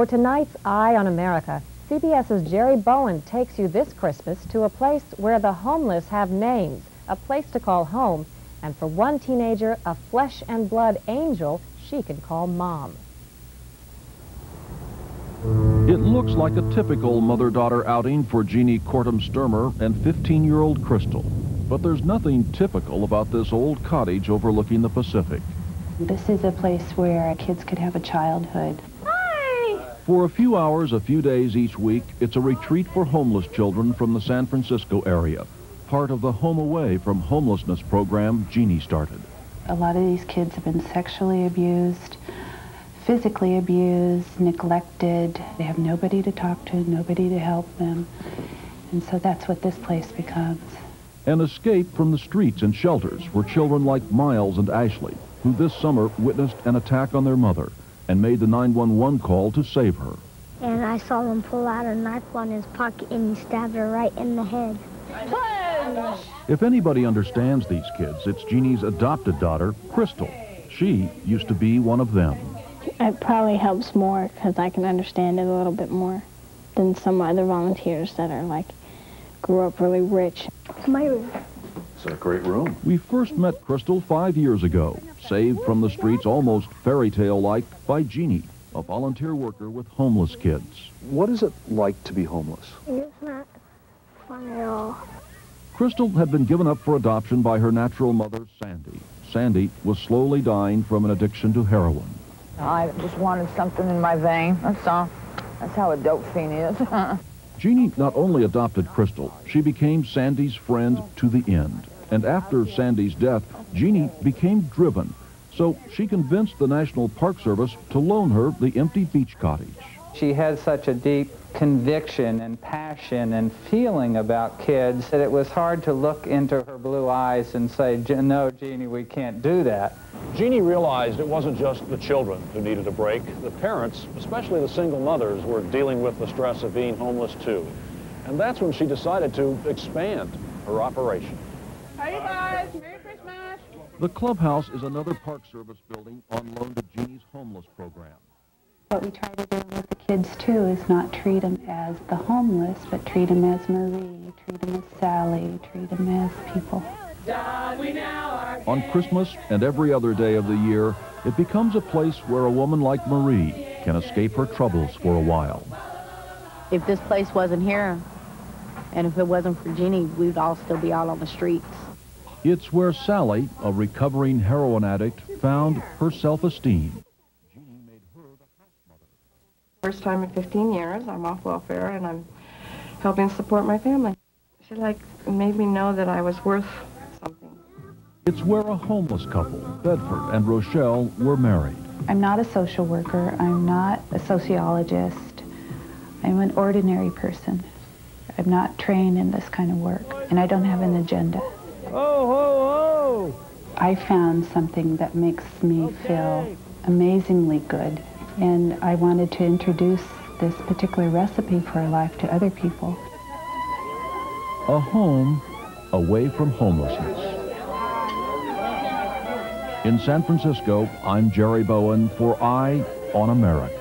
For tonight's Eye on America, CBS's Jerry Bowen takes you this Christmas to a place where the homeless have names, a place to call home, and for one teenager, a flesh and blood angel she can call Mom. It looks like a typical mother-daughter outing for Jeannie Kortum-Sturmer and 15-year-old Crystal. But there's nothing typical about this old cottage overlooking the Pacific. This is a place where kids could have a childhood. For a few hours, a few days each week, it's a retreat for homeless children from the San Francisco area, part of the Home Away from Homelessness program Jeannie started. A lot of these kids have been sexually abused, physically abused, neglected. They have nobody to talk to, nobody to help them. And so that's what this place becomes. An escape from the streets and shelters for children like Miles and Ashley, who this summer witnessed an attack on their mother and made the 911 call to save her. And I saw him pull out a knife on his pocket and he stabbed her right in the head. If anybody understands these kids, it's Jeannie's adopted daughter, Crystal. She used to be one of them. It probably helps more because I can understand it a little bit more than some other volunteers that are like, grew up really rich. My room. It's a great room. We first met Crystal 5 years ago, saved from the streets almost fairy tale-like by Jeannie, a volunteer worker with homeless kids. What is it like to be homeless? It's not fun at all. Crystal had been given up for adoption by her natural mother, Sandy. Sandy was slowly dying from an addiction to heroin. I just wanted something in my vein, that's all. That's how a dope fiend is. Jeannie not only adopted Crystal, she became Sandy's friend to the end. And after Sandy's death, Jeannie became driven. So she convinced the National Park Service to loan her the empty beach cottage. She had such a deep conviction and passion and feeling about kids that it was hard to look into her blue eyes and say, no, Jeannie, we can't do that. Jeannie realized it wasn't just the children who needed a break. The parents, especially the single mothers, were dealing with the stress of being homeless too. And that's when she decided to expand her operation. Hi, you guys. Merry Christmas. The clubhouse is another Park Service building on loan to Jeannie's homeless program. What we try to do with the kids, too, is not treat them as the homeless, but treat them as Marie, treat them as Sally, treat them as people. On Christmas and every other day of the year, it becomes a place where a woman like Marie can escape her troubles for a while. If this place wasn't here, and if it wasn't for Jeannie, we'd all still be out on the streets. It's where Sally, a recovering heroin addict, found her self-esteem. First time in 15 years, I'm off welfare and I'm helping support my family. She made me know that I was worth something. It's where a homeless couple, Bedford and Rochelle, were married. I'm not a social worker. I'm not a sociologist. I'm an ordinary person. I'm not trained in this kind of work, and I don't have an agenda. Oh, ho, ho! I found something that makes me feel amazingly good. And I wanted to introduce this particular recipe for life to other people. A home away from homelessness. In San Francisco, I'm Jerry Bowen for Eye on America.